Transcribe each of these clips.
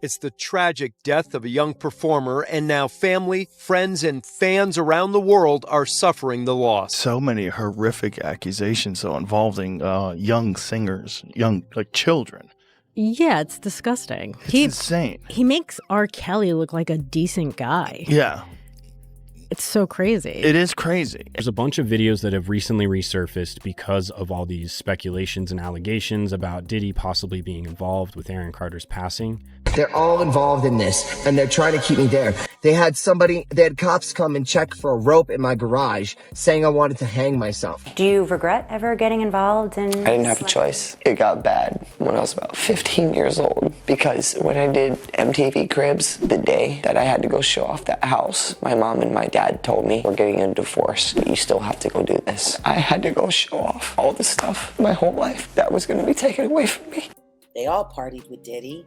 It's the tragic death of a young performer, and now family, friends, and fans around the world are suffering the loss. So many horrific accusations, though, involving young singers, like children. Yeah, it's disgusting. It's insane. He makes R. Kelly look like a decent guy. Yeah. It's so crazy. It is crazy. There's a bunch of videos that have recently resurfaced because of all these speculations and allegations about Diddy possibly being involved with Aaron Carter's passing. They're all involved in this, and they're trying to keep me there. They had cops come and check for a rope in my garage, saying I wanted to hang myself. Do you regret ever getting involved in... I didn't have a choice. It got bad when I was about 15 years old, because when I did MTV Cribs, the day that I had to go show off that house, my mom and my dad told me, we're getting a divorce, but you still have to go do this. I had to go show off all the stuff my whole life that was going to be taken away from me. They all partied with Diddy.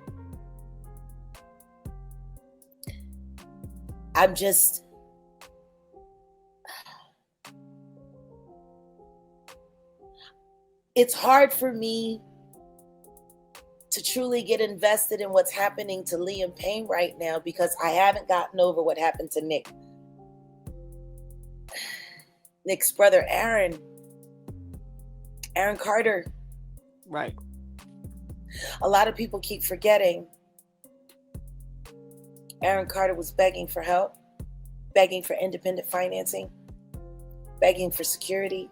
It's hard for me to truly get invested in what's happening to Liam Payne right now because I haven't gotten over what happened to Nick. Nick's brother, Aaron Carter. Right. A lot of people keep forgetting Aaron Carter was begging for help, begging for independent financing, begging for security.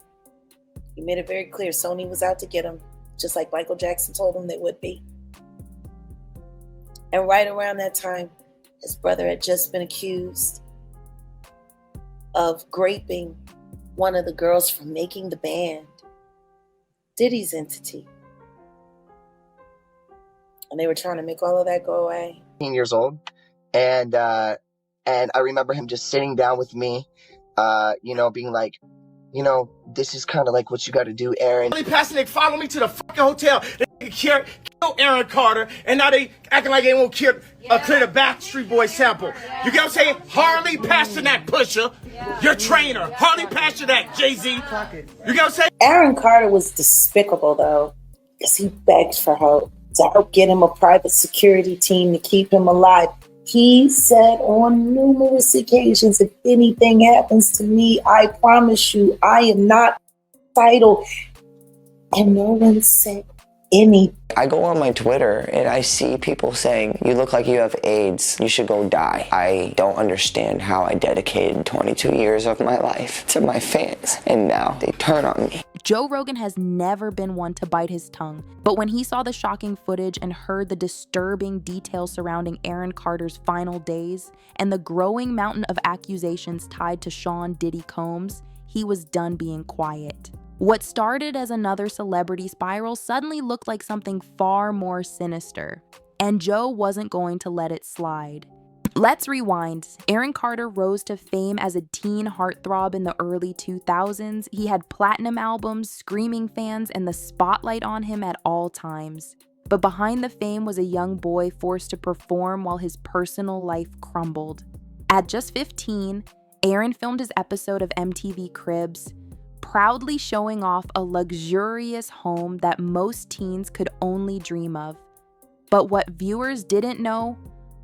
He made it very clear Sony was out to get him, just like Michael Jackson told him they would be. And right around that time, his brother had just been accused of graping one of the girls from making the band, Diddy's entity. And they were trying to make all of that go away. 15 years old. And I remember him just sitting down with me, being like, this is kind of like what you got to do, Aaron. Pastor Nick followed me to the fucking hotel. They kill Aaron Carter, and now they acting like they won't clear the Backstreet Boys sample. You get what I'm saying? Harley Pasternak Pusher, your trainer. Harley Pasternak, Jay-Z. You get what I'm saying? Aaron Carter was despicable, though, because he begged for help to help get him a private security team to keep him alive. He said on numerous occasions, if anything happens to me, I promise you, I am not suicidal. And no one said anything. I go on my Twitter and I see people saying, you look like you have AIDS, you should go die. I don't understand how I dedicated 22 years of my life to my fans, and now they turn on me. Joe Rogan has never been one to bite his tongue, but when he saw the shocking footage and heard the disturbing details surrounding Aaron Carter's final days and the growing mountain of accusations tied to Sean Diddy Combs, he was done being quiet. What started as another celebrity spiral suddenly looked like something far more sinister, and Joe wasn't going to let it slide. Let's rewind. Aaron Carter rose to fame as a teen heartthrob in the early 2000s. He had platinum albums, screaming fans, and the spotlight on him at all times. But behind the fame was a young boy forced to perform while his personal life crumbled. At just 15, Aaron filmed his episode of MTV Cribs, proudly showing off a luxurious home that most teens could only dream of. But what viewers didn't know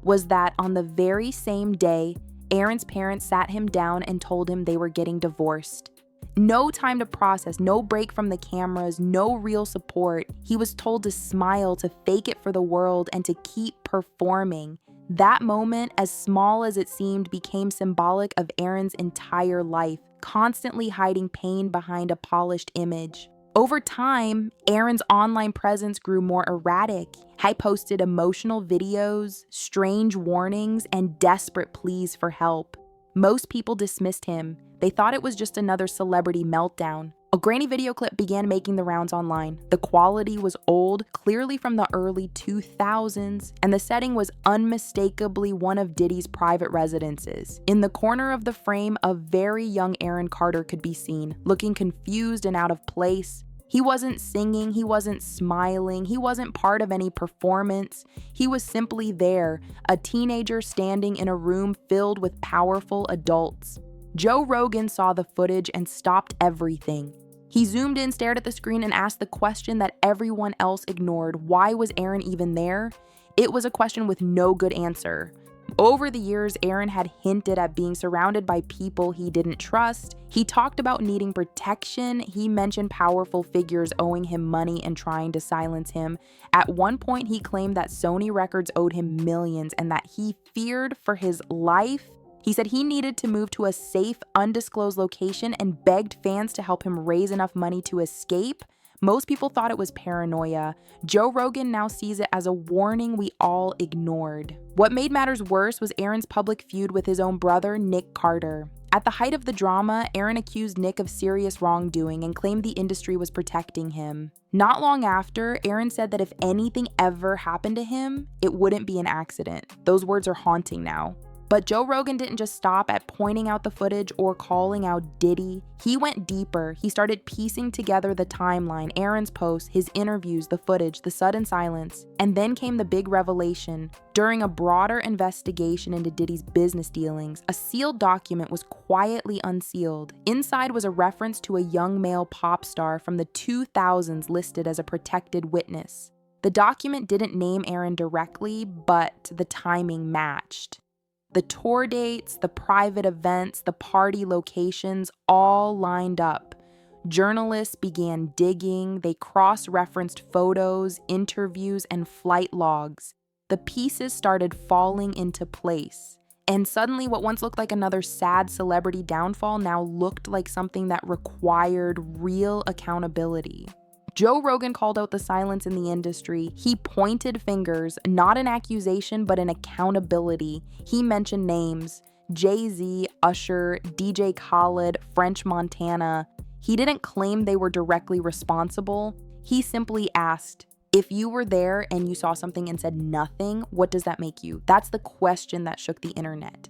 was that on the very same day, Aaron's parents sat him down and told him they were getting divorced. No time to process, no break from the cameras, no real support. He was told to smile, to fake it for the world, and to keep performing. That moment, as small as it seemed, became symbolic of Aaron's entire life, constantly hiding pain behind a polished image. Over time, Aaron's online presence grew more erratic. He posted emotional videos, strange warnings, and desperate pleas for help. Most people dismissed him. They thought it was just another celebrity meltdown. A grainy video clip began making the rounds online. The quality was old, clearly from the early 2000s, and the setting was unmistakably one of Diddy's private residences. In the corner of the frame, a very young Aaron Carter could be seen, looking confused and out of place. He wasn't singing, he wasn't smiling, he wasn't part of any performance. He was simply there, a teenager standing in a room filled with powerful adults. Joe Rogan saw the footage and stopped everything. He zoomed in, stared at the screen, and asked the question that everyone else ignored. Why was Aaron even there? It was a question with no good answer. Over the years, Aaron had hinted at being surrounded by people he didn't trust. He talked about needing protection. He mentioned powerful figures owing him money and trying to silence him. At one point, he claimed that Sony Records owed him millions and that he feared for his life. He said he needed to move to a safe, undisclosed location and begged fans to help him raise enough money to escape. Most people thought it was paranoia. Joe Rogan now sees it as a warning we all ignored. What made matters worse was Aaron's public feud with his own brother, Nick Carter. At the height of the drama, Aaron accused Nick of serious wrongdoing and claimed the industry was protecting him. Not long after, Aaron said that if anything ever happened to him, it wouldn't be an accident. Those words are haunting now. But Joe Rogan didn't just stop at pointing out the footage or calling out Diddy. He went deeper. He started piecing together the timeline, Aaron's posts, his interviews, the footage, the sudden silence. And then came the big revelation. During a broader investigation into Diddy's business dealings, a sealed document was quietly unsealed. Inside was a reference to a young male pop star from the 2000s listed as a protected witness. The document didn't name Aaron directly, but the timing matched. The tour dates, the private events, the party locations all lined up. Journalists began digging. They cross-referenced photos, interviews, and flight logs. The pieces started falling into place. And suddenly what once looked like another sad celebrity downfall now looked like something that required real accountability. Joe Rogan called out the silence in the industry. He pointed fingers, not an accusation, but an accountability. He mentioned names: Jay-Z, Usher, DJ Khaled, French Montana. He didn't claim they were directly responsible. He simply asked, if you were there and you saw something and said nothing, what does that make you? That's the question that shook the internet.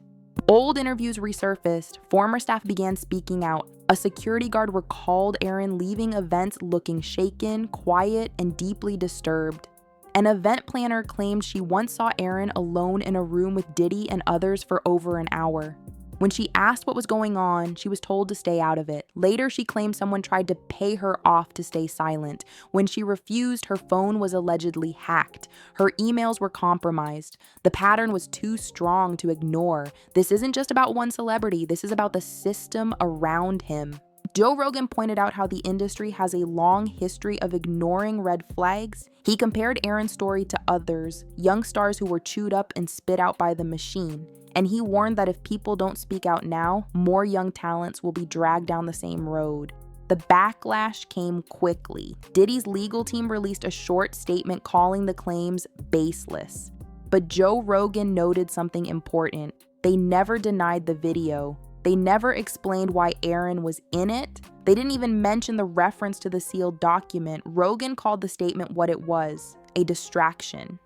Old interviews resurfaced. Former staff began speaking out. A security guard recalled Aaron leaving events looking shaken, quiet, and deeply disturbed. An event planner claimed she once saw Aaron alone in a room with Diddy and others for over an hour. When she asked what was going on, she was told to stay out of it. Later, she claimed someone tried to pay her off to stay silent. When she refused, her phone was allegedly hacked. Her emails were compromised. The pattern was too strong to ignore. This isn't just about one celebrity. This is about the system around him. Joe Rogan pointed out how the industry has a long history of ignoring red flags. He compared Aaron's story to others, young stars who were chewed up and spit out by the machine. And he warned that if people don't speak out now, more young talents will be dragged down the same road. The backlash came quickly. Diddy's legal team released a short statement calling the claims baseless. But Joe Rogan noted something important. They never denied the video. They never explained why Aaron was in it. They didn't even mention the reference to the sealed document. Rogan called the statement what it was: a distraction.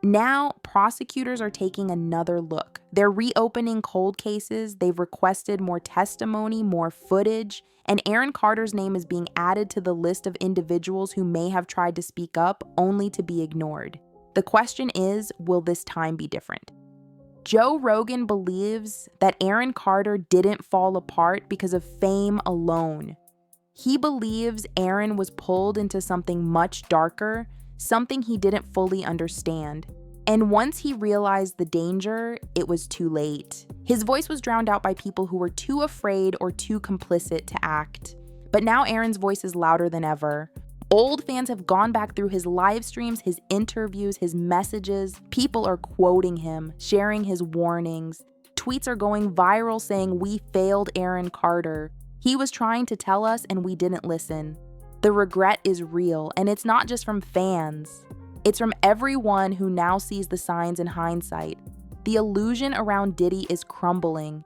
Now, prosecutors are taking another look. They're reopening cold cases. They've requested more testimony, more footage, and Aaron Carter's name is being added to the list of individuals who may have tried to speak up only to be ignored. The question is, will this time be different? Joe Rogan believes that Aaron Carter didn't fall apart because of fame alone. He believes Aaron was pulled into something much darker, something he didn't fully understand. And once he realized the danger, it was too late. His voice was drowned out by people who were too afraid or too complicit to act. But now Aaron's voice is louder than ever. Old fans have gone back through his live streams, his interviews, his messages. People are quoting him, sharing his warnings. Tweets are going viral saying, "We failed Aaron Carter. He was trying to tell us and we didn't listen." The regret is real, and it's not just from fans. It's from everyone who now sees the signs in hindsight. The illusion around Diddy is crumbling.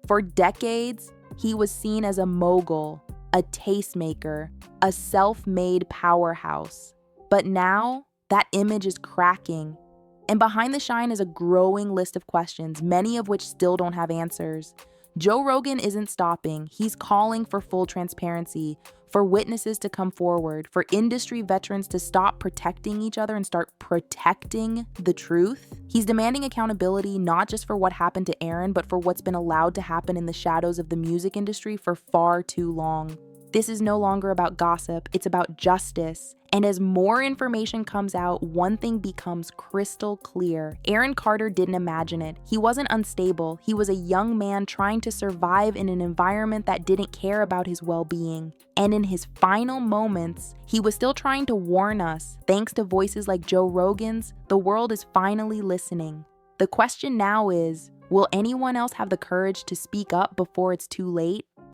For decades, he was seen as a mogul, a tastemaker, a self-made powerhouse. But now, that image is cracking. And behind the shine is a growing list of questions, many of which still don't have answers. Joe Rogan isn't stopping. He's calling for full transparency, for witnesses to come forward, for industry veterans to stop protecting each other and start protecting the truth. He's demanding accountability not just for what happened to Aaron, but for what's been allowed to happen in the shadows of the music industry for far too long. This is no longer about gossip, it's about justice. And as more information comes out, one thing becomes crystal clear. Aaron Carter didn't imagine it. He wasn't unstable. He was a young man trying to survive in an environment that didn't care about his well-being. And in his final moments, he was still trying to warn us. Thanks to voices like Joe Rogan's, the world is finally listening. The question now is, will anyone else have the courage to speak up before it's too late?